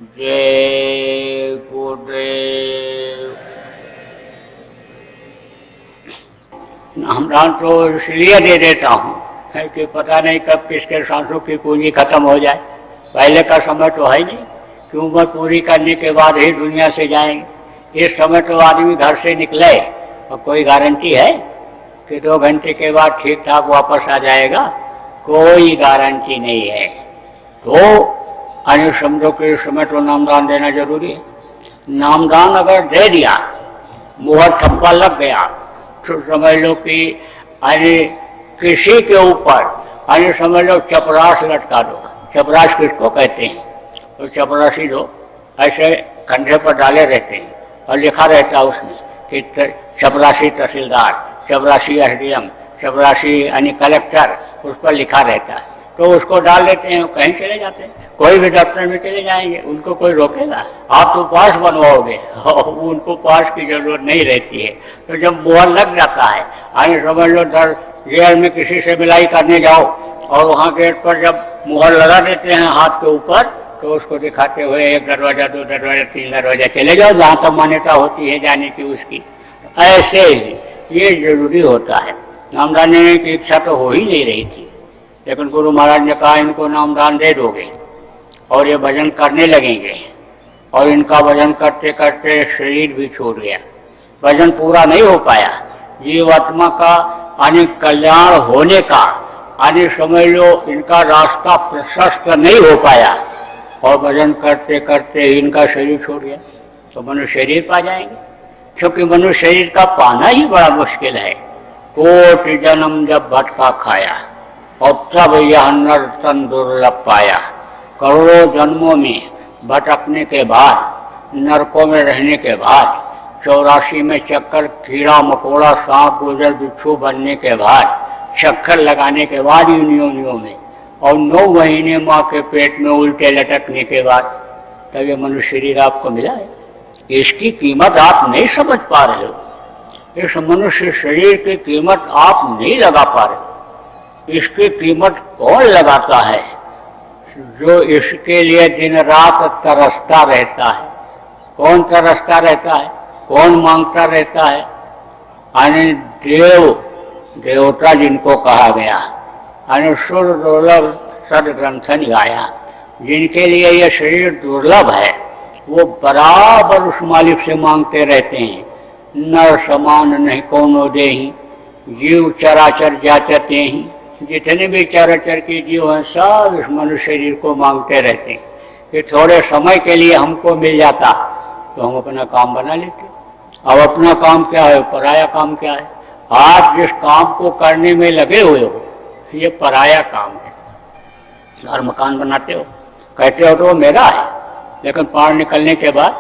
जय गुरुदेव। नामदान तो इसलिए दे देता हूँ है कि पता नहीं कब किसके सांसों की पूंजी खत्म हो जाए। पहले का समय तो है नहीं कि उम्र पूरी करने के बाद ही दुनिया से जाएंगे। इस समय तो आदमी घर से निकले और कोई गारंटी है कि 2 घंटे के बाद ठीक ठाक वापस आ जाएगा? कोई गारंटी नहीं है। तो अन्य समझो कि इस समय तो नामदान देना जरूरी है। नामदान अगर दे दिया, मुहर ठप्पा लग गया, तो समझ लो कि अन्य किसी के ऊपर अन्य समझ लो चपरास लटका दो। चपरास किसको कहते हैं? तो चपरासी लोग ऐसे कंधे पर डाले रहते हैं और लिखा रहता है उसमें कि चपरासी तहसीलदार, चपरासी एसडीएम, चपरासी यानी कलेक्टर, उस पर लिखा रहता है। तो उसको डाल देते हैं, कहीं चले जाते हैं, कोई भी दफ्तर में चले जाएंगे, उनको कोई रोकेगा? आप तो पास बनवाओगे, उनको पास की जरूरत नहीं रहती है। तो जब मुहर लग जाता है, आगे समझ लो जेल में किसी से मिलाई करने जाओ और वहाँ गेट पर जब मुहर लगा देते हैं हाथ के ऊपर, तो उसको दिखाते हुए 1 दरवाजा, 2 दरवाजा, 3 दरवाजा चले जाओ, जहाँ तक मान्यता होती है जाने की उसकी। ऐसे ही ये जरूरी होता है। नामदान देने की इच्छा तो हो ही नहीं रही थी, लेकिन गुरु महाराज ने कहा इनको नामदान दे दोगे और ये भजन करने लगेंगे। और इनका भजन करते करते शरीर भी छूट गया, भजन पूरा नहीं हो पाया। जीवात्मा का यानी कल्याण होने का यानी समझ लो इनका रास्ता प्रशस्त नहीं हो पाया और भजन करते करते इनका शरीर छूट गया। तो मनुष्य शरीर पा जाएंगे, क्योंकि मनुष्य शरीर का पाना ही बड़ा मुश्किल है। कोटि जन्म जब भटका खाया और तब यह नर तन दुर्लभ पाया। करोड़ों जन्मों में भटकने के बाद, नरकों में रहने के बाद, 84 में चक्कर, कीड़ा मकोड़ा, सांप गुजर बिच्छू बनने के बाद, चक्कर लगाने के बाद इन योनियों में, और 9 महीने माँ के पेट में उल्टे लटकने के बाद तब ये मनुष्य शरीर आपको मिला है। इसकी कीमत आप नहीं समझ पा रहे हो। इस मनुष्य शरीर की कीमत आप नहीं लगा पा रहे। इसकी कीमत कौन लगाता है? जो इसके लिए दिन रात तरसता रहता है। कौन तरसता रहता है? कौन मांगता रहता है? यानी देवता जिनको कहा गया, यानी सुर दुर्लभ सदग्रंथन गाया, जिनके लिए यह शरीर दुर्लभ है, वो बराबर उस मालिक से मांगते रहते हैं। नर समान नहीं कोनो देहि, जीव चराचर जाचते ही। जितने भी चराचर के जीव हैं सब इस मनुष्य शरीर को मांगते रहते हैं कि थोड़े समय के लिए हमको मिल जाता तो हम अपना काम बना लेते। अब अपना काम क्या है? पराया काम क्या है? आप जिस काम को करने में लगे हुए हो ये पराया काम है। घर मकान बनाते हो, कहते हो तो वो मेरा है, लेकिन प्राण निकलने के बाद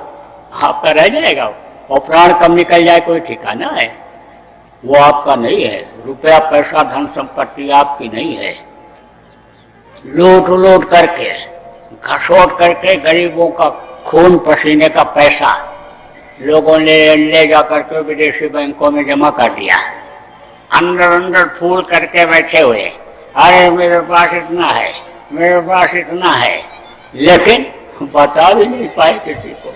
आपका रह जाएगा। और प्राण कब निकल जाए कोई ठिकाना है? वो आपका नहीं है। रुपया पैसा धन संपत्ति आपकी नहीं है। लूट लूट करके, घसोट करके गरीबों का खून पसीने का पैसा लोगों ने ले जा करके विदेशी बैंकों में जमा कर दिया। अंदर अंदर फूल करके बैठे हुए, अरे मेरे पास इतना है, मेरे पास इतना है, लेकिन बता भी नहीं पाए किसी को।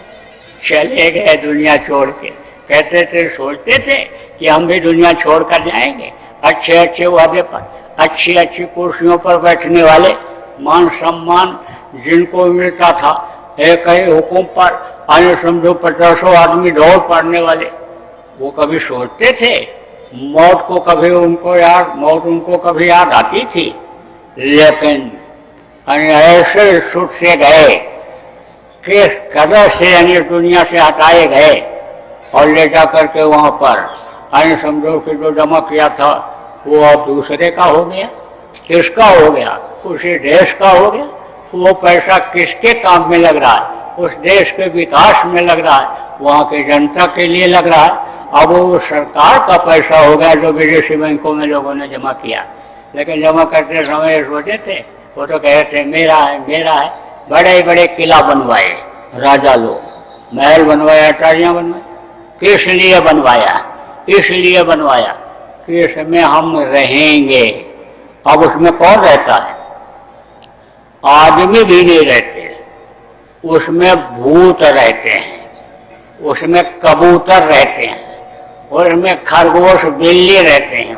चले गए दुनिया छोड़ के। कहते थे, सोचते थे कि हम भी दुनिया छोड़ कर जाएंगे। अच्छे अच्छे वादे पर, अच्छी अच्छी कुर्सियों पर बैठने वाले, मान सम्मान जिनको मिलता था, एक ही हुक्म पर आने समझो 50 आदमी दौड़ पड़ने वाले, वो कभी सोचते थे मौत को? कभी उनको याद, मौत उनको कभी याद आती थी? लेकिन ऐसे सुख से गए कि कदर से यानी दुनिया से हटाए गए और ले जा करके वहां पर यानी समझो कि जो जमा किया था वो अब दूसरे का हो गया। किसका हो गया? उसी देश का हो गया। वो पैसा किसके काम में लग रहा है? उस देश के विकास में लग रहा है, वहाँ की जनता के लिए लग रहा है। अब वो सरकार का पैसा हो गया जो विदेशी बैंकों में लोगों ने जमा किया। लेकिन जमा करते समय सोचे थे, वो तो कहे थे मेरा है, मेरा है। बड़े बड़े किला बनवाए राजा लोग, महल बनवाया, अटारियां बनवाई। किस लिए बनवाया? इसलिए बनवाया कि इसमें हम रहेंगे। अब उसमें कौन रहता है? आदमी भी नहीं रहते। उसमें भूत रहते हैं, उसमें कबूतर रहते हैं, उसमें खरगोश बिल्ली रहते हैं,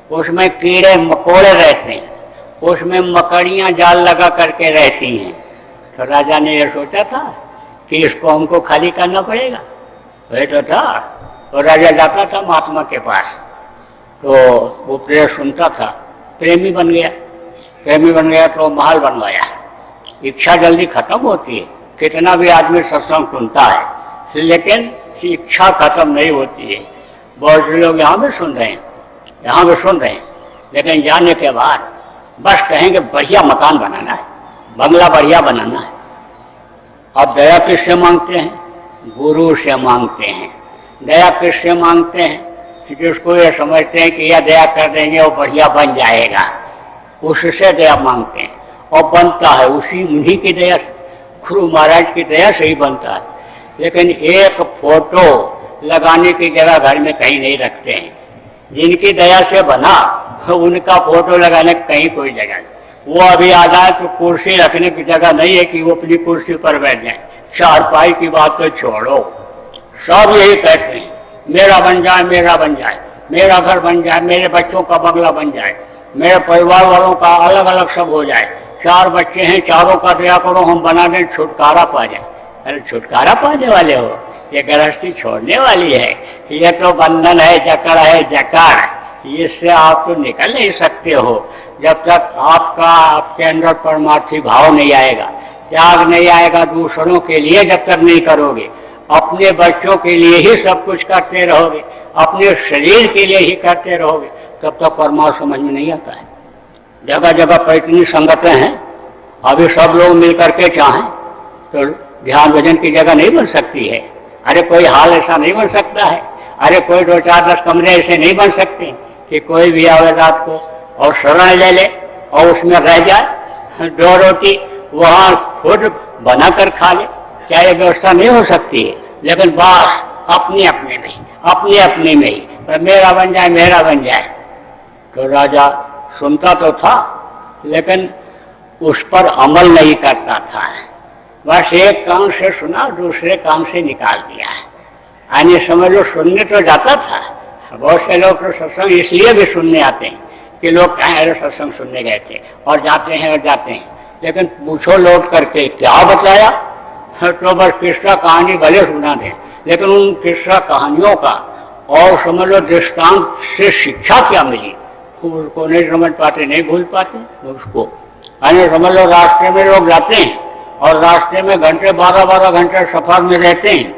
उसमें कीड़े मकोड़े रहते हैं, उसमें मकड़ियां जाल लगा करके रहती हैं। तो राजा ने यह सोचा था कि इसको हमको खाली करना पड़ेगा। वही तो था। तो राजा जाता था महात्मा के पास, तो वो प्रेम सुनता था, प्रेमी बन गया। प्रेमी बन गया तो महल बनवाया। इच्छा जल्दी खत्म होती है, कितना भी आदमी सत्संग सुनता है लेकिन इच्छा खत्म नहीं होती है। बहुत से लोग यहाँ भी सुन रहे हैं, यहाँ भी सुन रहे हैं, लेकिन जाने के बाद बस कहेंगे बढ़िया मकान बनाना है, बंगला बढ़िया बनाना है। अब दया किससे मांगते हैं? गुरु से मांगते हैं। दया किससे मांगते हैं? जिसको ये समझते हैं कि यह दया कर देंगे वो बढ़िया बन जाएगा, उससे दया मांगते हैं। और बनता है उन्हीं की दया से, गुरु महाराज की दया से ही बनता है। लेकिन एक फोटो लगाने की जगह घर में कहीं नहीं रखते हैं। जिनकी दया से बना उनका फोटो लगाने की कहीं कोई जगह नहीं। वो अभी आ जाए तो कुर्सी रखने की जगह नहीं है कि वो अपनी कुर्सी पर बैठ जाए। चारपाई की बात तो छोड़ो, सब यही कहते हैं मेरा बन जाए, मेरा बन जाए, मेरा घर बन जाए, मेरे बच्चों का बंगला बन जाए, मेरे परिवार वालों का अलग अलग सब हो जाए, 4 बच्चे हैं, चारों का दया करो हम बना दें, छुटकारा पा जाए। अरे छुटकारा पाने वाले हो, ये गृहस्थी छोड़ने वाली है, ये तो बंधन है, जकड़ है, जकड़। इससे आप तो निकल नहीं सकते हो जब तक आपके अंदर परमार्थी भाव नहीं आएगा, त्याग नहीं आएगा। दूसरों के लिए जब तक नहीं करोगे, अपने बच्चों के लिए ही सब कुछ करते रहोगे, अपने शरीर के लिए ही करते रहोगे, तब तक परमार्थ समझ में नहीं आता है। जगह जगह पर इतनी संगतें हैं, अभी सब लोग मिल करके चाहें तो ध्यान भजन की जगह नहीं बन सकती है। अरे कोई हाल ऐसा नहीं बन सकता है। अरे कोई 2-4-10 कमरे ऐसे नहीं बन सकते कि कोई भी आवे रात को और शरण ले ले और उसमें रह जाए, 2 रोटी वहां खुद बनाकर खा ले। क्या ये व्यवस्था नहीं हो सकती है? लेकिन बस अपने अपने में, अपने अपने में ही मेरा बन जाए, मेरा बन जाए। तो राजा सुनता तो था लेकिन उस पर अमल नहीं करता था। बस एक कान से सुना, दूसरे कान से निकाल दिया। यानी समझ लो सुनने तो जाता था। बहुत से लोग तो सत्संग इसलिए भी सुनने आते हैं कि लोग कहें अरे सत्संग सुनने गए थे, और जाते हैं और जाते हैं। लेकिन पूछो लौट करके क्या बताया, तो बस किस्सा कहानी भले सुना दें, लेकिन उन किस्सा कहानियों का और समझ लो दृष्टांत से शिक्षा क्या मिली उसको नहीं समझ पाते, नहीं भूल पाते उसको। यानी समझ लो रास्ते में लोग जाते हैं और रास्ते में घंटे 12-12 घंटे सफर में रहते हैं,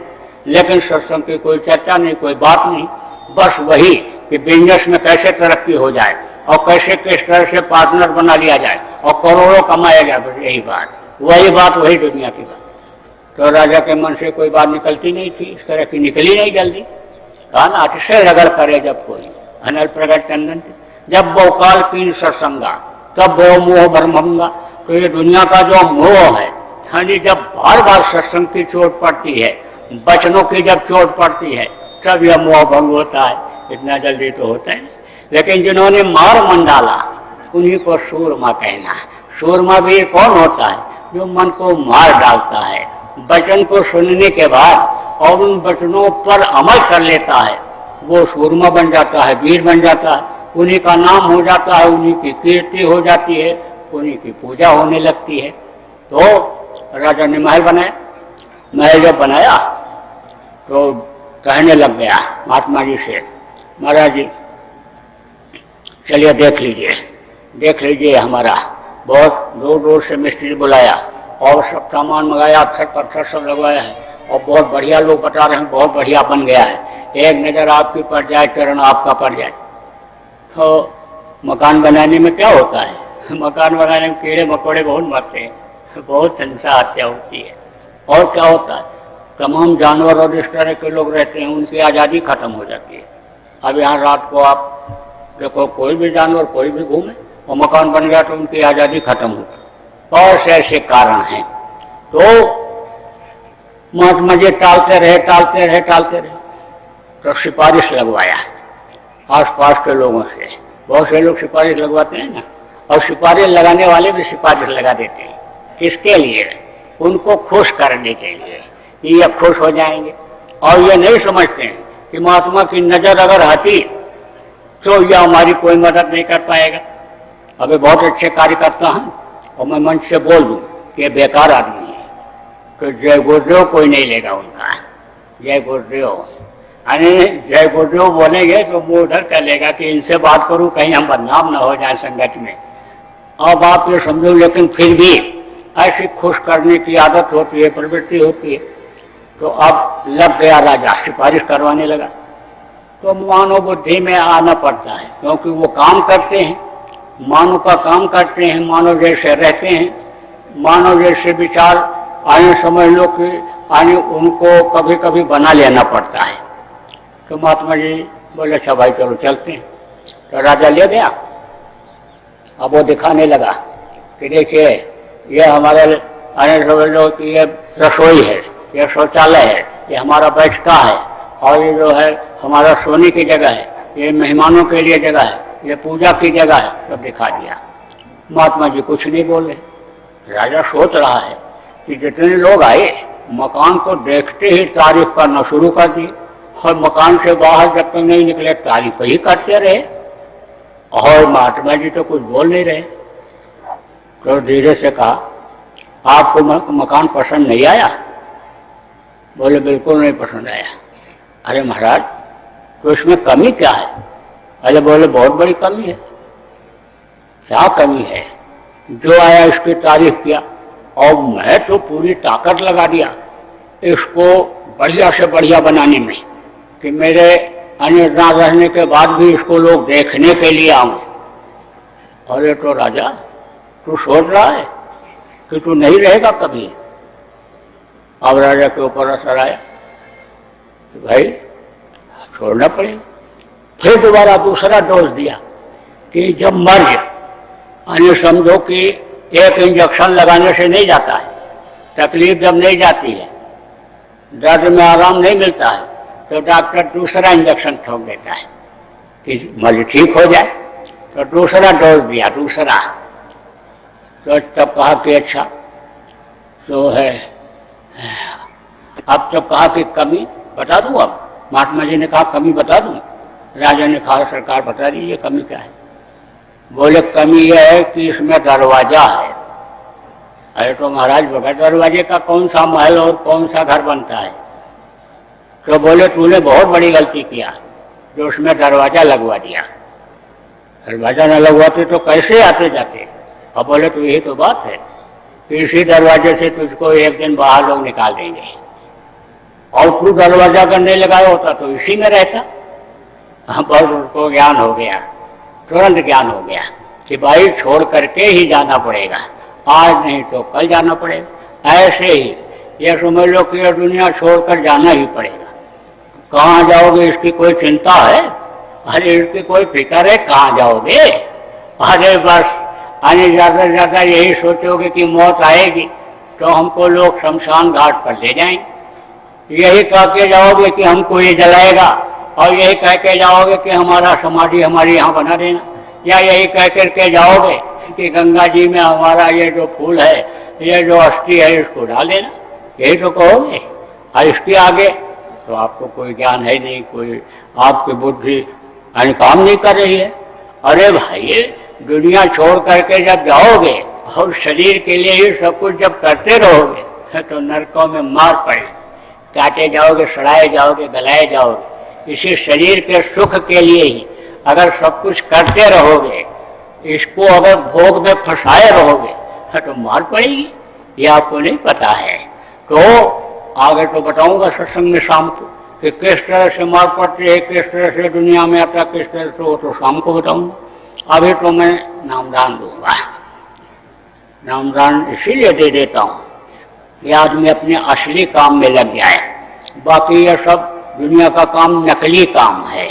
लेकिन सत्संग की कोई चर्चा नहीं, कोई बात नहीं। बस वही कि बिजनेस में कैसे तरक्की हो जाए और कैसे किस तरह से पार्टनर बना लिया जाए और करोड़ों कमाया जाए, बस यही बात, वही दुनिया की बात। तो राजा के मन से कोई बात निकलती नहीं थी, इस तरह की निकली नहीं जल्दी। कहा ना अतिशय रगड़ करे जब कोई अनल प्रगट चंदन, जब वो काल पीन सत्संगा तब वो मोह ब्रह्मंगा। तो ये दुनिया का जो मोह है, यानी जब बार बार सत्संग की चोट पड़ती है, वचनों की जब चोट पड़ती है, तब यह मोह भंग होता है। इतना जल्दी तो होता है। लेकिन जिन्होंने मार मन डाला उन्हीं को सूरमा कहना। सूरमा भी कौन होता है? जो मन को मार डालता है, वचन को सुनने के बाद और उन वचनों पर अमल कर लेता है, वो सूरमा बन जाता है, वीर बन जाता है। उन्हीं का नाम हो जाता है, उन्हीं की कीर्ति हो जाती है, उन्हीं की पूजा होने लगती है। तो राजा ने महल बनाया। महल जब बनाया तो कहने लग गया महात्मा जी से, महाराज जी चलिए देख लीजिए हमारा। बहुत दूर दूर से मिस्त्री बुलाया और सब सामान मंगाया, अक्षर पत्थर सब लगवाया है और बहुत बढ़िया लोग बता रहे हैं, बहुत बढ़िया बन गया है। एक नज़र आपकी पड़ जाए, चरण आपका पड़ जाए। तो मकान बनाने में क्या होता है? मकान बनाने में कीड़े मकोड़े बहुत मरते हैं, बहुत हिंसा हत्या होती है। और क्या होता है? तमाम जानवर और इस तरह के लोग रहते हैं, उनकी आज़ादी खत्म हो जाती है। अब यहाँ रात को आप देखो कोई भी जानवर कोई भी घूमे और मकान बन गया तो उनकी आज़ादी खत्म होती। बहुत से ऐसे कारण हैं। तो महात्मा जी टालते रहे तो सिफारिश लगवाया आसपास के लोगों से। बहुत से लोग सिफारिश लगवाते हैं ना, और सिफारिश लगाने वाले भी सिफारिश लगा देते हैं। किसके लिए? उनको खुश करने के लिए, ये खुश हो जाएंगे। और ये नहीं समझते हैं कि महात्मा की नजर अगर हटी तो यह हमारी कोई मदद नहीं कर पाएगा। अभी बहुत अच्छे कार्यकर्ता हैं और मैं मंच से बोल दूं कि ये बेकार आदमी है, तो जय गुरुदेव कोई नहीं लेगा उनका। जय गुरुदेव यानी जय गुरुदेव बोलेंगे तो मुंह उधर चलेगा कि इनसे बात करूं कहीं हम बदनाम ना हो जाए संगत में। अब आप ये समझो, लेकिन फिर भी ऐसी खुश करने की आदत होती है, प्रवृत्ति होती है। तो अब लग गया राजा, सिफारिश करवाने लगा। तो मानव बुद्धि में आना पड़ता है, क्योंकि वो काम करते हैं, मानव का काम करते हैं, मानव जैसे रहते हैं, मानव जैसे विचार आने समझ लो कि आने उनको कभी कभी बना लेना पड़ता है। तो महात्मा जी बोले अच्छा भाई चलो चलते हैं। तो राजा ले गया। अब वो दिखाने लगा कि देखिए ये हमारे आने समझ लो कि ये रसोई है, ये शौचालय है, ये हमारा बैठका है, और ये जो है हमारा सोने की जगह है, ये मेहमानों के लिए जगह है, ये पूजा की जगह है, सब दिखा दिया। महात्मा जी कुछ नहीं बोले। राजा सोच रहा है कि जितने लोग आए मकान को देखते ही तारीफ करना शुरू कर दी, और मकान से बाहर जब तक नहीं निकले तारीफ ही करते रहे, और महात्मा जी तो कुछ बोल नहीं रहे। तो धीरे से कहा आपको मकान पसंद नहीं आया? बोले बिल्कुल नहीं पसंद आया। अरे महाराज तो इसमें कमी क्या है? अरे बोले बहुत बड़ी कमी है। क्या कमी है? जो आया इसकी तारीफ किया और मैं तो पूरी ताकत लगा दिया इसको बढ़िया से बढ़िया बनाने में कि मेरे अन्य ना रहने के बाद भी इसको लोग देखने के लिए आऊं। अरे तो राजा तू सोच रहा है कि तू नहीं रहेगा कभी? अब राजा के ऊपर असर आया कि भाई छोड़ना पड़ेगा। फिर दोबारा दूसरा डोज दिया कि जब मर्ज यानी समझो कि एक इंजेक्शन लगाने से नहीं जाता है, तकलीफ जब नहीं जाती है, दर्द में आराम नहीं मिलता है, तो डॉक्टर दूसरा इंजेक्शन ठोक देता है कि मर्ज ठीक हो जाए। तो दूसरा डोज दिया, दूसरा। तो तब कहा कि अच्छा तो है। अब जब कहा कि कमी बता दूं, अब महात्मा जी ने कहा कमी बता दूं। राजा ने कहा सरकार बता दीजिए कमी क्या है। बोले कमी यह है कि इसमें दरवाजा है। अरे तो महाराज बगैर दरवाजे का कौन सा महल और कौन सा घर बनता है? तो बोले तूने बहुत बड़ी गलती किया जो उसमें दरवाजा लगवा दिया। दरवाजा न लगवाते तो कैसे आते जाते? अब बोले तो यही तो बात है कि इसी दरवाजे से तुझको एक दिन बाहर लोग निकाल देंगे, और तू दरवाजा अगर नहीं लगाया होता तो इसी में रहता। पर उसको ज्ञान हो गया, तुरंत ज्ञान हो गया कि भाई छोड़ करके ही जाना पड़ेगा, आज नहीं तो कल जाना पड़ेगा। ऐसे ही ये समझ लो कि यह दुनिया छोड़कर जाना ही पड़ेगा। कहाँ जाओगे इसकी कोई चिंता है? अरे इसकी कोई फिक्र है कहाँ जाओगे? अरे बस आने ज्यादा से ज्यादा यही सोचोगे कि मौत आएगी तो हमको लोग शमशान घाट पर ले जाएंगे। यही कह के जाओगे कि हमको ये जलाएगा, और यही कह के जाओगे कि हमारा समाधि हमारे यहाँ बना देना, या यही कह करके जाओगे कि गंगा जी में हमारा ये जो फूल है, ये जो अस्थि है, इसको डाल देना। यही तो कहोगे। और इसके आगे तो आपको कोई ज्ञान है नहीं, कोई आपकी बुद्धि काम नहीं कर रही है। अरे भाई दुनिया छोड़ करके जब जाओगे और शरीर के लिए ही सब कुछ जब करते रहोगे तो नरकों में मार पड़े, काटे जाओगे, सड़ाए जाओगे, गलाए जाओगे। इसी शरीर के सुख के लिए ही अगर सब कुछ करते रहोगे, इसको अगर भोग में फंसाए रहोगे तो मार पड़ेगी। ये आपको नहीं पता है। तो आगे तो बताऊंगा सत्संग में शाम को कि किस तरह से मार पड़ती है, किस तरह से दुनिया में आता, किस तरह से, वो तो शाम को बताऊंगा। अभी तो मैं नामदान दूंगा। नामदान इसीलिए दे देता हूँ कि आदमी अपने असली काम में लग जाए। बाकी यह सब दुनिया का काम नकली काम है।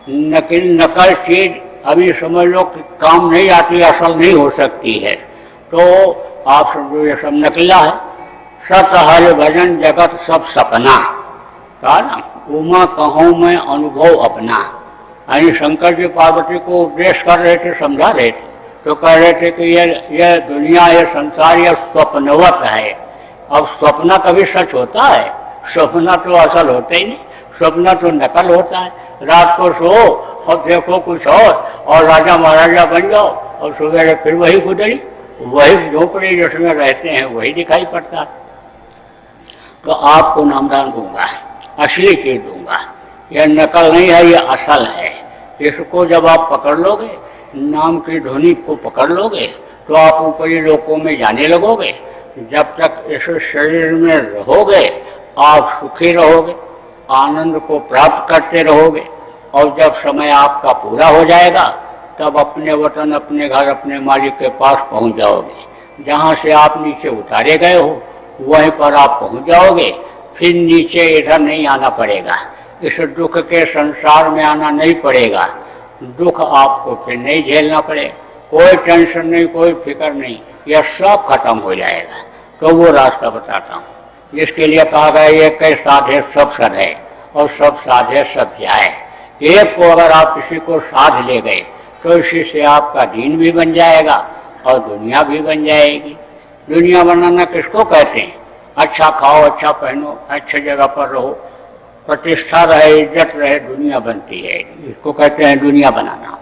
नकल चीज अभी समझ लो कि काम नहीं आती, असल नहीं हो सकती है। तो आप समझो ये सब नकला है। सत हरि भजन जगत सब सपना, कहा ना, उमा कहूँ मैं अनुभव अपना। यानी शंकर जी पार्वती को उपदेश कर रहे थे, समझा रहे थे, तो कह रहे थे कि ये दुनिया, ये संसार, ये स्वप्नवत है, अब स्वप्न कभी सच होता है? स्वप्न तो असल होता ही नहीं, स्वप्न तो नकल होता है। रात को सो और देखो कुछ और राजा महाराजा बन जाओ और सुबह फिर वही गुजरी, वही झोपड़ी जिसमें रहते हैं वही दिखाई पड़ता है। तो आपको नामदान दूंगा, असली चीज दूंगा, यह नकल नहीं है, यह असल है। इसको जब आप पकड़ लोगे, नाम की ध्वनि को पकड़ लोगे, तो आप ऊपरी लोकों में जाने लगोगे। जब तक इस शरीर में रहोगे आप सुखी रहोगे, आनंद को प्राप्त करते रहोगे, और जब समय आपका पूरा हो जाएगा तब अपने वतन, अपने घर, अपने मालिक के पास पहुंच जाओगे। जहां से आप नीचे उतारे गए हो वहीं पर आप पहुंच जाओगे। फिर नीचे इधर नहीं आना पड़ेगा, इस दुख के संसार में आना नहीं पड़ेगा। दुख आपको फिर नहीं झेलना पड़ेगा, कोई टेंशन नहीं, कोई फिक्र नहीं, यह सब खत्म हो जाएगा। तो वो रास्ता बताता हूँ जिसके लिए कहा गया एक के साधे सब सधे और सब साधे सब जाए। एक को अगर आप किसी को साध ले गए तो इसी से आपका दीन भी बन जाएगा और दुनिया भी बन जाएगी। दुनिया बनाना किसको कहते हैं? अच्छा खाओ, अच्छा पहनो, अच्छी जगह पर रहो, प्रतिष्ठा रहे, इज्जत रहे, दुनिया बनती है, इसको कहते हैं दुनिया बनाना।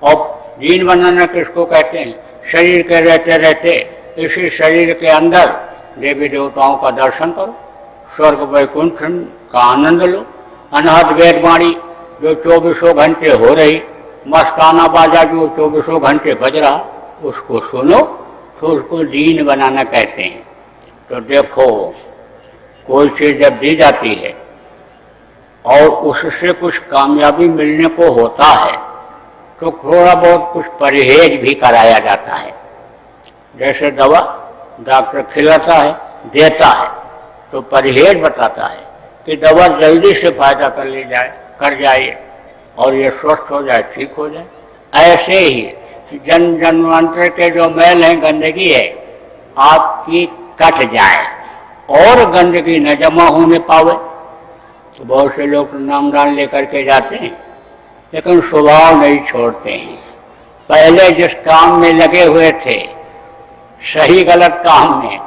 और दीन बनाना किसको कहते हैं? शरीर के रहते रहते इसी शरीर के अंदर देवी देवताओं का दर्शन करो, स्वर्ग वैकुंठ का आनंद लो, अनहद वेदवाणी जो 24 घंटे हो रही, मस्ताना बाजा जो 24 घंटे बज रहा, उसको सुनो, तो उसको दीन बनाना कहते हैं। तो देखो, कोई चीज जब दी जाती है और उससे कुछ कामयाबी मिलने को होता है तो थोड़ा बहुत कुछ परहेज भी कराया जाता है। जैसे दवा डॉक्टर खिलाता है, देता है, तो परहेज बताता है कि दवा जल्दी से फायदा कर जाए और ये स्वस्थ हो जाए, ठीक हो जाए। ऐसे ही जन्मांतर के जो मैल है, गंदगी है, आपकी कट जाए और गंदगी न जमा होने पावे। तो बहुत से लोग नामदान लेकर के जाते हैं लेकिन स्वभाव नहीं छोड़ते हैं। पहले जिस काम में लगे हुए थे, सही गलत काम में,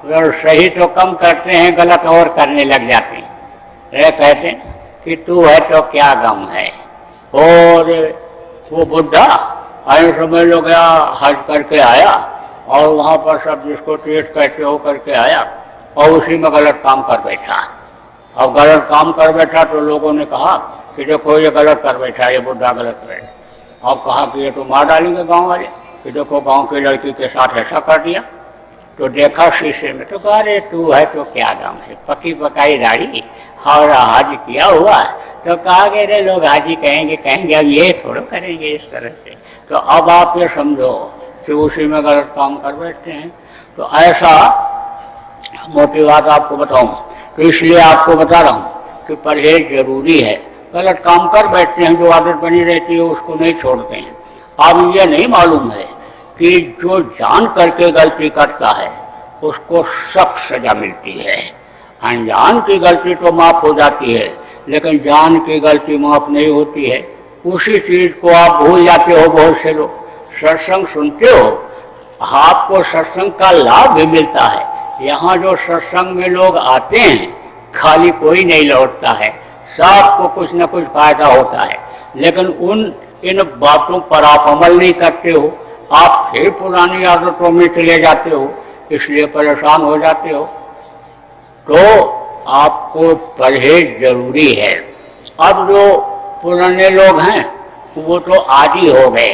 और सही तो कम करते हैं, गलत और करने लग जाते हैं। कहते हैं कि तू है तो क्या गम है। और वो बुढ़ा आए समय लोग गया, हज करके आया और वहां पर सब जिसको तीर्थ कहते हो करके आया और उसी में गलत काम कर बैठा। अब गलत काम कर बैठा तो लोगों ने कहा कि देखो ये गलत कर बैठा, ये बुढ़ा गलत कर बैठा। अब कहा कि ये तो मार डालेंगे गांव वाले कि देखो गांव की लड़की के साथ ऐसा कर दिया। तो देखा शीशे में तो कहा अरे तू है तो क्या गम है, पकी पकाई दाढ़ी और हाजी किया हुआ। तो कहा कि अरे लोग हाजी कहेंगे अब ये थोड़ा करेंगे इस तरह से। तो अब आप ये समझो कि उसी में गलत काम कर बैठते हैं। तो ऐसा मोटी बात आपको बताऊं, तो इसलिए आपको बता रहा हूं कि परहेज जरूरी है। गलत काम कर बैठते हैं, जो आदत बनी रहती है उसको नहीं छोड़ते हैं। अब ये नहीं मालूम है कि जो जान करके गलती करता है उसको सख्त सजा मिलती है। अनजान की गलती तो माफ हो जाती है लेकिन जान की गलती माफ नहीं होती है। उसी चीज को आप भूल जाते हो। बहुत से लोग सत्संग सुनते हो, आपको सत्संग का लाभ भी मिलता है। यहाँ जो सत्संग में लोग आते हैं खाली कोई नहीं लौटता है, सबको कुछ न कुछ फायदा होता है। लेकिन इन बातों पर आप अमल नहीं करते हो, आप फिर पुरानी आदतों में चले जाते हो, इसलिए परेशान हो जाते हो। तो आपको परहेज जरूरी है। अब जो पुराने लोग हैं वो तो आदी हो गए।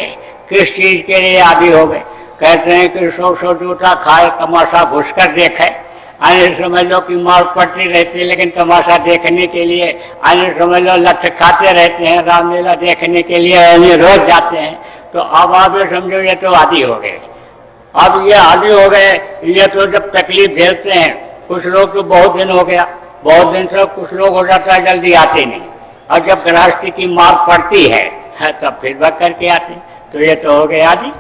किस चीज के लिए आदी हो गए? कहते हैं कि 100 जूता खाए, तमाशा घुस कर देखे। आने समझ लो कि मार पड़ती रहती है लेकिन तमाशा देखने के लिए, आने समझ लो लक्ष्य खाते रहते हैं, रामलीला देखने के लिए रोज जाते हैं। तो अब आप ये समझो ये तो आदी हो गए। अब ये आदी हो गए, ये तो जब तकलीफ झेलते हैं। कुछ लोग तो बहुत दिन हो गया, बहुत दिन से कुछ लोग हो जाता है जल्दी आते नहीं, और जब गृहस्थी की मार पड़ती है तब फिर वह करके आते। तो ये तो हो गए आदि।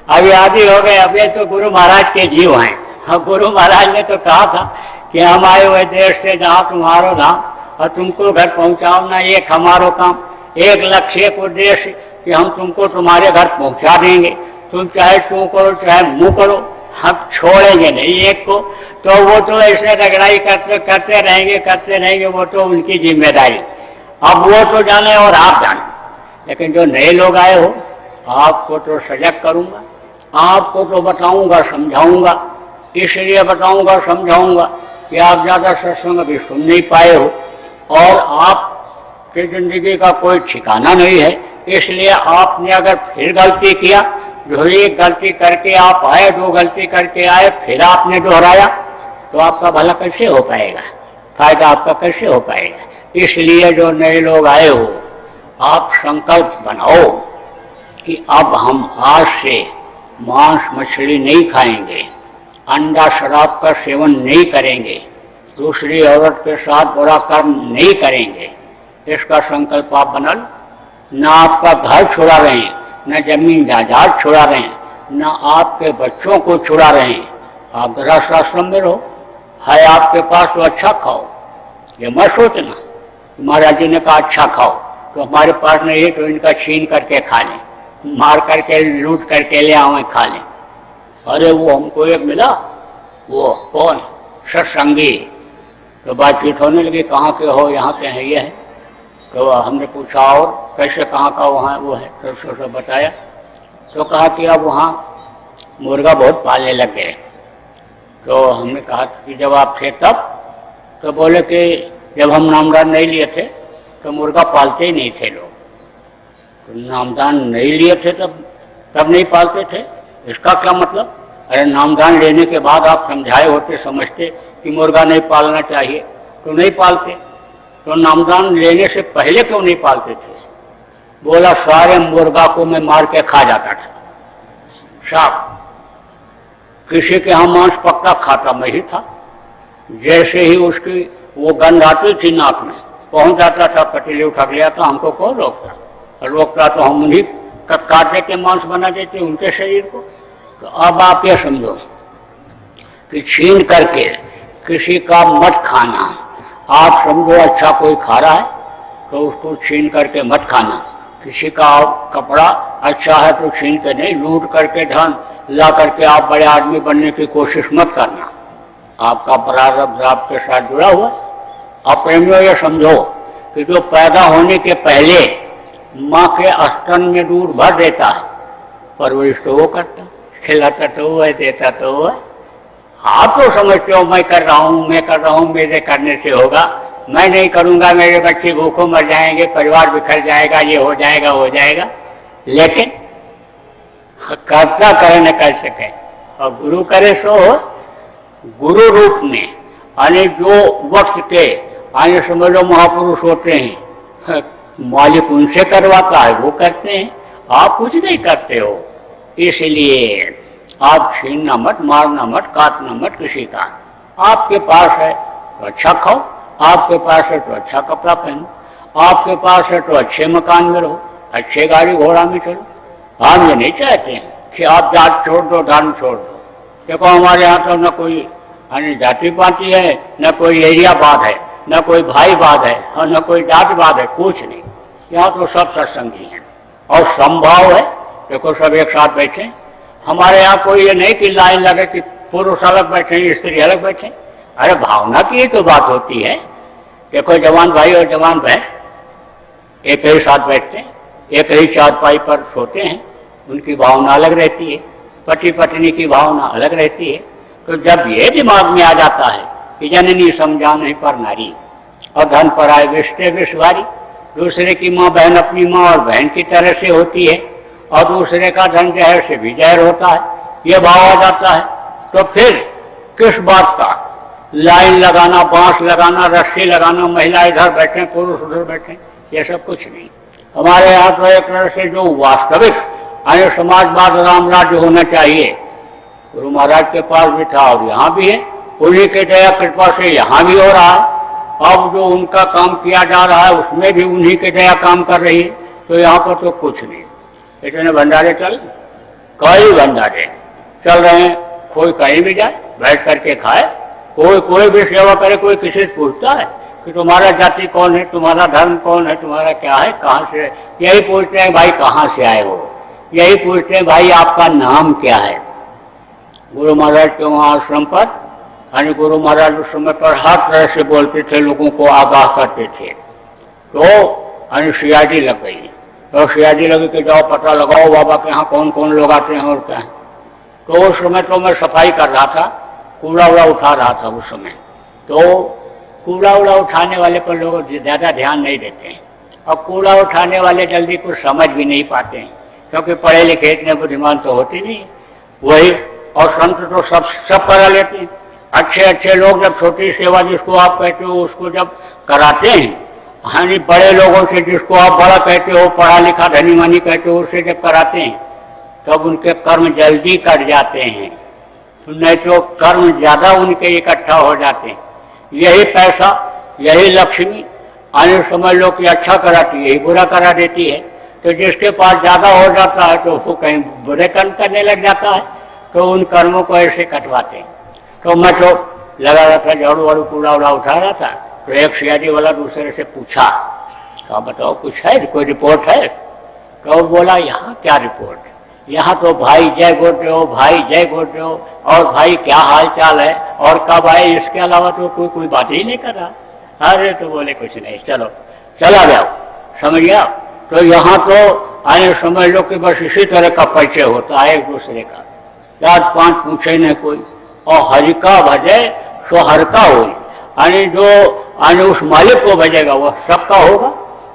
अभी आदि हो गए। अब ये तो गुरु महाराज के जीव हैं। हाँ, गुरु महाराज ने तो कहा था कि हम आए हुए देश से जहाँ तुम्हारो धाम और तुमको घर पहुँचाओ ना, एक हमारो काम, एक लक्ष्य, एक उद्देश्य कि हम तुमको तुम्हारे घर पहुँचा देंगे। तुम चाहे तू करो चाहे मुँह करो, हम छोड़ेंगे नहीं, एक को, तो वो तो ऐसे रगड़ाई करते रहेंगे, वो तो उनकी जिम्मेदारी। अब वो तो जाने और आप जाने, लेकिन जो नए लोग आए हो, आपको तो सजग करूंगा, आपको तो बताऊंगा, समझाऊंगा। इसलिए बताऊंगा, समझाऊंगा कि आप ज्यादा सत्संग अभी सुन नहीं पाए हो और आपकी जिंदगी का कोई ठिकाना नहीं है। इसलिए आपने अगर फिर गलती किया, जो एक गलती करके आप आए, 2 गलती करके आए, फिर आपने दोहराया, तो आपका भला कैसे हो पाएगा, फायदा आपका कैसे हो पाएगा। इसलिए जो नए लोग आए हो, आप संकल्प बनाओ कि अब हम आज से मांस मछली नहीं खाएंगे, अंडा शराब का सेवन नहीं करेंगे, दूसरी औरत के साथ बुरा कर्म नहीं करेंगे। इसका संकल्प आप बना लो। ना आपका घर छुड़ा रहे हैं, न जमीन जायदाद छुड़ा रहे हैं, न आपके बच्चों को छुड़ा रहे हैं। आप गृहस्थ आश्रम में रहो, है आपके पास तो अच्छा खाओ, ये मत सोचना महाराज जी ने कहा अच्छा खाओ, तो हमारे पास नहीं है तो इनका छीन करके खा लें, मार करके लूट करके ले आवे खा लें। अरे वो हमको एक मिला, वो कौन, सत्संगी। तो बातचीत होने लगी, कहाँ के हो, यहाँ के हैं, ये है। तो हमने पूछा और कैसे, कहाँ का वहाँ वो है, तो सब बताया। तो कहा कि अब वहाँ मुर्गा बहुत पालने लग गए। तो हमने कहा कि जब आप थे तब, तो बोले कि जब हम नामदान नहीं लिए थे तो मुर्गा पालते ही नहीं थे लोग। तो नामदान नहीं लिए थे तब नहीं पालते थे, इसका क्या मतलब। अरे नामदान लेने के बाद आप समझाए होते, समझते कि मुर्गा नहीं पालना चाहिए, तो नहीं पालते। तो नामदान लेने से पहले क्यों नहीं पालते थे। बोला सारे मुर्गा को मैं मार के खा जाता था, साफ। किसी के यहाँ मांस पक्का खाता मैं ही था। जैसे ही उसकी वो गंध आती थी नाक में, पहुंच जाता था, पतीले उठा लिया था, हमको कौन रोकता, और रोकता तो हम उन्हीं काट देते, मांस बना देते उनके शरीर को। तो अब आप ये समझो कि छीन करके किसी का मत खाना। आप समझो अच्छा कोई खा रहा है तो उसको छीन करके मत खाना। किसी का कपड़ा अच्छा है तो छीन के नहीं, लूट करके धन ला करके आप बड़े आदमी बनने की कोशिश मत करना। आपका प्रारब्ध आपके साथ जुड़ा हुआ। अब प्रेमियों ये समझो कि जो पैदा होने के पहले माँ के स्तन में दूध भर देता है, परवरिश तो वो करता, खिलाता तो वो है, देता तो वो है। आप तो समझते हो मैं कर रहा हूँ, मेरे करने से होगा, मैं नहीं करूंगा मेरे बच्चे भूखों मर जाएंगे, परिवार बिखर जाएगा, ये हो जाएगा वो जाएगा। लेकिन कर्ता करे न कर सके और गुरु करे सो गुरु रूप में, यानी जो वक्त के आने समझ लो महापुरुष होते हैं, मालिक उनसे करवाता है, वो करते हैं, आप कुछ नहीं करते हो। इसलिए आप छीनना मत, मारना मत, काटना मत किसी का। आपके पास है तो अच्छा खाओ, आपके पास है तो अच्छा कपड़ा पहनो, आपके पास है तो अच्छे मकान में रहो, अच्छे गाड़ी घोड़ा में चलो। हम ये नहीं चाहते हैं कि आप जात छोड़ दो, धर्म छोड़ दो। देखो हमारे यहाँ तो न कोई जाति पाति है, न कोई एरियावाद है, न कोई भाईवाद है और न कोई जातिवाद है, कुछ नहीं। यहाँ तो सब सत्संगी हैं और संभाव है। देखो सब एक साथ बैठे। हमारे यहाँ कोई ये नहीं कि लाइन लगे कि पुरुष अलग बैठे स्त्री अलग बैठे। अरे भावना की तो बात होती है। देखो जवान भाई और जवान बहन एक ही साथ बैठते हैं, एक ही चारपाई पर सोते हैं, उनकी भावना अलग रहती है, पति पत्नी की भावना अलग रहती है। तो जब ये दिमाग में आ जाता है कि जननी समझा नहीं पर नारी और धन पर आए विष्टे विश्वारी, दूसरे की माँ बहन अपनी माँ और बहन की तरह से होती है और दूसरे का धन जहर से भी जहर होता है, ये भाव आ जाता है। तो फिर किस बात का लाइन लगाना, बांस लगाना, रस्सी लगाना, महिला इधर बैठे पुरुष उधर बैठे, ये सब कुछ नहीं। हमारे यहाँ तो एक तरह से जो वास्तविक अन्य समाजवाद राम राज्य होना चाहिए, गुरु महाराज के पास भी था और यहाँ भी है, उन्हीं के दया कृपा से यहाँ भी हो रहा है। अब जो उनका काम किया जा रहा है उसमें भी उन्हीं के दया काम कर रही है। तो यहाँ पर तो कुछ नहीं। इतने भंडारे कई भंडारे चल रहे हैं, कोई कहीं भी जाए बैठ करके खाए, कोई भी सेवा करे, कोई किसी से पूछता है कि तुम्हारा जाति कौन है, तुम्हारा धर्म कौन है, तुम्हारा क्या है, कहाँ से। यही पूछते हैं भाई कहाँ से आए हो, यही पूछते हैं भाई आपका नाम क्या है। गुरु महाराज के वहाँ आश्रम पर यानी गुरु महाराज उस समय पर हर तरह से बोलते थे, लोगों को आगाह करते थे। तो यानी सीआईडी लग गई। तो सीआईडी लगी कि जाओ पता लगाओ बाबा के यहाँ कौन कौन लोग आते हैं और क्या है। तो उस समय तो मैं सफाई कर रहा था, कूड़ा उड़ा उठा रहा था उस समय। तो कूड़ा उड़ा उठाने वाले पर लोग ज़्यादा ध्यान नहीं देते हैं, और कूड़ा उठाने वाले जल्दी कुछ समझ भी नहीं पाते हैं, क्योंकि पढ़े लिखे इतने बुद्धिमान तो होते नहीं वही। और संत तो सब करा लेते हैं। अच्छे अच्छे लोग जब छोटी सेवा जिसको आप कहते हो उसको जब कराते हैं, यानी बड़े लोगों से जिसको आप बड़ा कहते हो, पढ़ा लिखा धनी मानी कहते हो, उससे जब कराते हैं तब उनके कर्म जल्दी कट जाते हैं, नहीं तो कर्म ज्यादा उनके इकट्ठा हो जाते हैं। यही पैसा, यही लक्ष्मी आने समझ लो कि अच्छा कराती है, यही बुरा करा देती है। तो जिसके पास ज्यादा हो जाता है तो उसको कहीं बुरे कर्म करने लग जाता है, तो उन कर्मों को ऐसे कटवाते हैं। तो मैं तो लगा रहा था, झाड़ू वाड़ू कूड़ा उड़ा उठा रहा था, तो एक सीआईडी वाला दूसरे से पूछा, कहा बताओ कुछ है, कोई रिपोर्ट है? तो बोला यहाँ क्या रिपोर्ट, यहाँ तो भाई जय गुरुदेव, भाई जय गुरुदेव, और भाई क्या हाल चाल है, और कब आए, इसके अलावा तो कोई बात ही नहीं कर रहा। अरे तो बोले कुछ नहीं, चलो चला जाओ, समझ गया। तो यहाँ तो आए समझ लो कि बस इसी तरह का परिचय होता है एक दूसरे का, जात पांच पूछे न कोई, और हरि का भजे सो हर का हो, यानी जो यानी उस मालिक को भजेगा वह सबका होगा।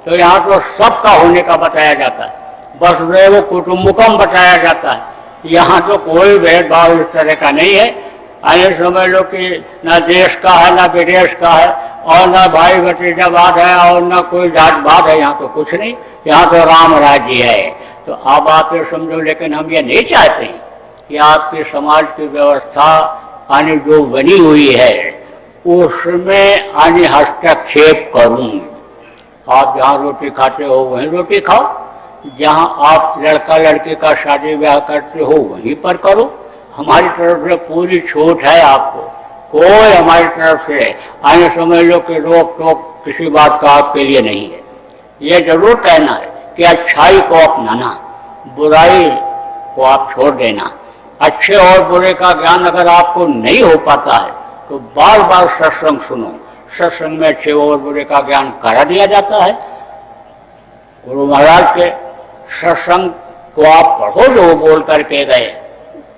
तो यहाँ तो सबका होने का बताया जाता है, वसुदेव कुटुंबकम बताया जाता है। यहाँ तो कोई भेदभाव इस तरह का नहीं है, यानी समझ लो कि न देश का है न विदेश का है, और न भाई भतीजावाद है, और न कोई जातवाद है, यहाँ तो कुछ नहीं, यहाँ तो राम राज्य है। तो अब आप ये समझो, लेकिन हम ये नहीं चाहते कि आपके समाज की व्यवस्था यानी जो बनी हुई है उसमें यानी हस्तक्षेप करूं। आप जहाँ रोटी खाते हो वहीं रोटी खाओ, जहाँ आप लड़का लड़की का शादी ब्याह करते हो वहीं पर करो। हमारी तरफ से पूरी छूट है आपको, कोई हमारी तरफ से आने समझ लो कि रोक टोक किसी बात का आपके लिए नहीं है। ये जरूर कहना है कि अच्छाई को अपनाना, बुराई को आप छोड़ देना। अच्छे और बुरे का ज्ञान अगर आपको नहीं हो पाता है तो बार बार सत्संग सुनो, सत्संग में अच्छे और बुरे का ज्ञान करा दिया जाता है। गुरु महाराज के सत्संग को आप पढ़ो जो बोल करके गए,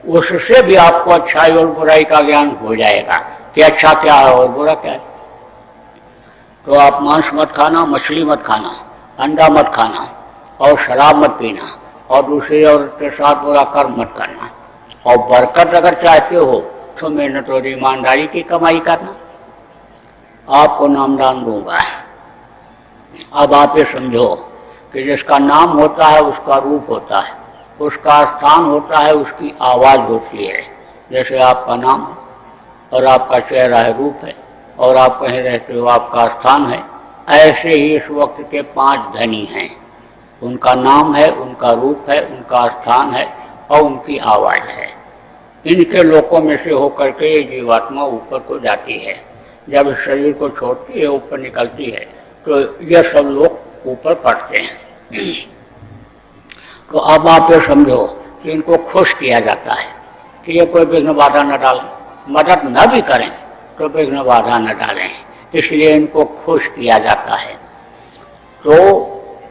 उससे भी आपको अच्छाई और बुराई का ज्ञान हो जाएगा कि अच्छा क्या है और बुरा क्या है। तो आप मांस मत खाना, मछली मत खाना, अंडा मत खाना, और शराब मत पीना, और दूसरे और के साथ बुरा कर्म मत करना। और बरकत अगर चाहते हो तो मेहनत और ईमानदारी की कमाई करना। आपको नामदान दूंगा। अब आप ये समझो कि जिसका नाम होता है उसका रूप होता है, उसका स्थान होता है, उसकी आवाज़ होती है। जैसे आपका नाम है और आपका चेहरा है, रूप है, और आप कहीं रहते हो आपका स्थान है, ऐसे ही इस वक्त के 5 धनी हैं। उनका नाम है, उनका रूप है, उनका स्थान है और उनकी आवाज़ है। इनके लोकों में से होकर के ये जीवात्मा ऊपर को जाती है। जब शरीर को छोड़ती है, ऊपर निकलती है, तो ये सब लोग ऊपर पड़ते हैं। तो अब आप ये समझो कि इनको खुश किया जाता है कि ये कोई विघ्न बाधा न डालें, मदद न भी करें तो विघ्न बाधा न डालें, इसलिए इनको खुश किया जाता है। तो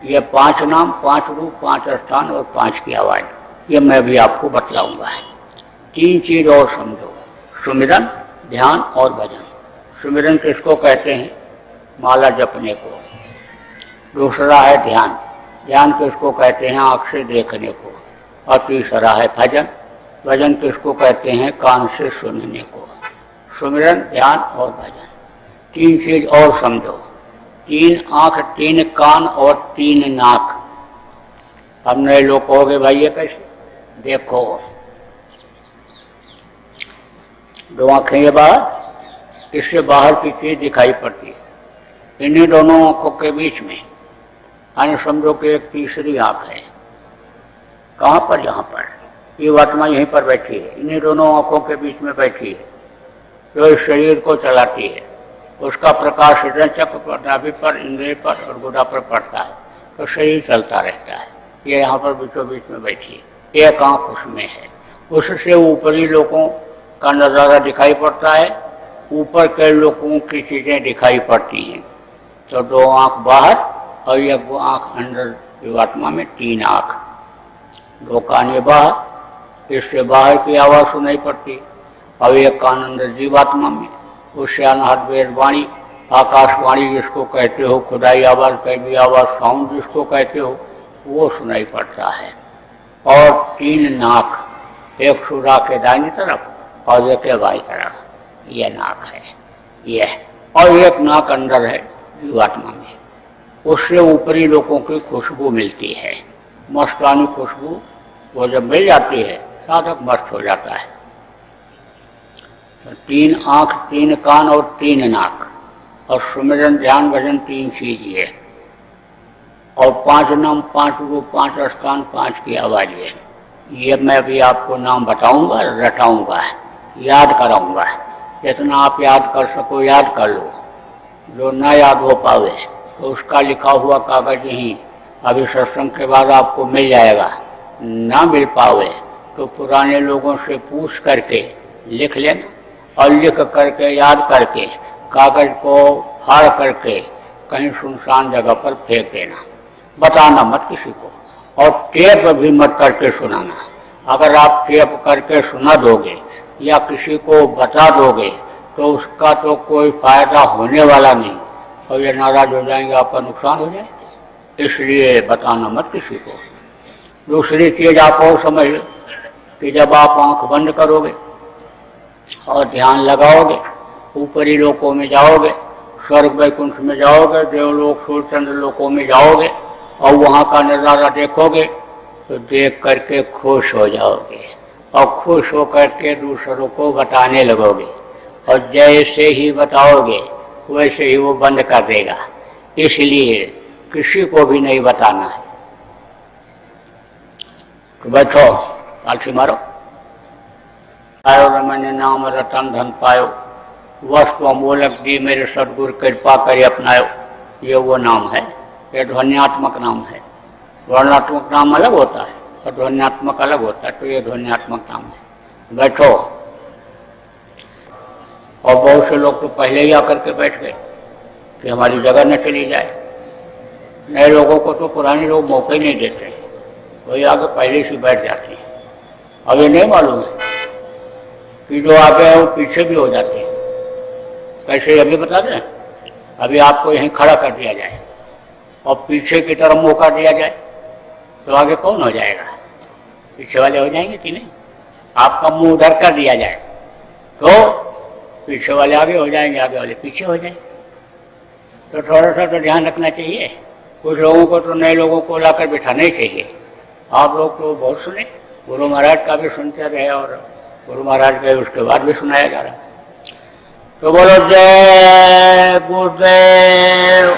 ये 5 नाम, 5 रूप, 5 स्थान और 5 की आवाज़, ये मैं भी आपको बतलाऊंगा। 3 चीज और समझो, सुमिरन, ध्यान और भजन। सुमिरन किसको कहते हैं? माला जपने को। दूसरा है ध्यान, ध्यान किसको कहते हैं? आँख से देखने को। और तीसरा है भजन, भजन किसको कहते हैं? कान से सुनने को। सुमिरन, ध्यान और भजन, 3 चीज और समझो। 3 आँख, 3 कान और 3 नाक। अब नए लोग कहोगे भाई ये कैसे? देखो, 2 आँखें ये बाहर, इससे बाहर की चीज दिखाई पड़ती है। इन्हीं दोनों आँखों के बीच में यानी समझो कि एक तीसरी आँख है। कहाँ पर? यहाँ पर। ये आत्मा यहीं पर बैठी है, इन्हीं दोनों आँखों के बीच में बैठी है, जो इस शरीर को चलाती है। उसका प्रकाश हृदय चक्र पर, नाभि पर, इंद्रिय पर और गुदा पर पड़ता है, तो शरीर चलता रहता है। ये यहाँ पर बीचों बीच में बैठी है, एक आँख उसमें है। उससे ऊपरी लोगों का नज़ारा दिखाई पड़ता है, ऊपर के लोगों की चीजें दिखाई पड़ती हैं। तो 2 आंख बाहर और 1 आंख अंदर जीवात्मा में, 3 आंख, 2 कान ये बाहर, इससे बाहर की आवाज सुनाई पड़ती, और 1 कान अंदर जीवात्मा में, उससे अनहद वेद वाणी, आकाशवाणी जिसको कहते हो, खुदाई आवाज, कैबी आवाज, साउंड जिसको कहते हो, वो सुनाई पड़ता है। और 3 नाक, एक सुरा के दाहिनी तरफ और एक के बाई तरफ, ये नाक है ये, और 1 नाक अंदर है जीवात्मा में, उससे ऊपरी लोगों की खुशबू मिलती है, मस्तानी खुशबू। वो जब मिल जाती है साधक मस्त हो जाता है। तो 3 आंख, 3 कान और 3 नाक, और सुमिरन ध्यान भजन 3 चीज है, और 5 नाम, 5 रूप, 5 स्थान, 5 की आवाज है। ये मैं भी आपको नाम बताऊंगा, रटाऊंगा, याद कराऊंगा। जितना आप याद कर सको याद कर लो, जो ना याद हो पावे तो उसका लिखा हुआ कागज ही अभी सत्संग के बाद आपको मिल जाएगा। ना मिल पावे तो पुराने लोगों से पूछ करके लिख लेना, और लिख करके याद करके कागज को फाड़ करके कहीं सुनसान जगह पर फेंक देना, बताना मत किसी को, और टेप भी मत करके सुनाना। अगर आप टेप करके सुना दोगे या किसी को बता दोगे तो उसका तो कोई फायदा होने वाला नहीं, और ये नाराज हो जाएंगे, आपका नुकसान हो जाए, इसलिए बताना मत किसी को। दूसरी चीज आप और समझ लो कि जब आप आंख बंद करोगे और ध्यान लगाओगे, ऊपरी लोकों में जाओगे, स्वर्ग वैकुंठ में जाओगे, देवलोक सूर्यचंद्र लोकों में जाओगे, और वहाँ का नज़ारा देखोगे तो देख करके खुश हो जाओगे, और खुश होकर के दूसरों को बताने लगोगे, और जैसे ही बताओगे वैसे ही वो बंद कर देगा। इसलिए किसी को भी नहीं बताना है। तो बैठो, पालथी मारो। आयो रमन नाम रतन धन पायो, वस्तु अमोलक दी मेरे सदगुरु कृपा करे अपनायो। ये वो नाम है, ये ध्वन्यात्मक नाम है। वर्णात्मक नाम अलग होता है और ध्वन्यात्मक अलग होता है, तो ये ध्वन्यात्मक नाम है। बैठो। और बहुत से लोग तो पहले ही आकर के बैठ गए कि हमारी जगह न चली जाए। नए लोगों को तो पुराने लोग मौका ही नहीं देते, वही आगे पहले से बैठ जाते हैं। अब ये नहीं मालूम है कि जो आगे है वो पीछे भी हो जाते हैं। कैसे अभी बता दें, अभी आपको यहीं खड़ा कर दिया जाए और पीछे की तरफ मौका दिया जाए तो आगे कौन हो जाएगा? पीछे वाले हो जाएंगे कि नहीं? आपका मुंह उधर कर दिया जाए तो पीछे वाले आगे हो जाएंगे, आगे वाले पीछे हो जाएंगे। तो थोड़ा सा तो ध्यान रखना चाहिए। कुछ लोगों को तो नए लोगों को लाकर बिठाना ही चाहिए। आप लोग तो बहुत सुने, गुरु महाराज का भी सुनते रहे और गुरु महाराज के उसके बाद भी सुनाया जा रहा है। तो बोलो जय गुरुदेव।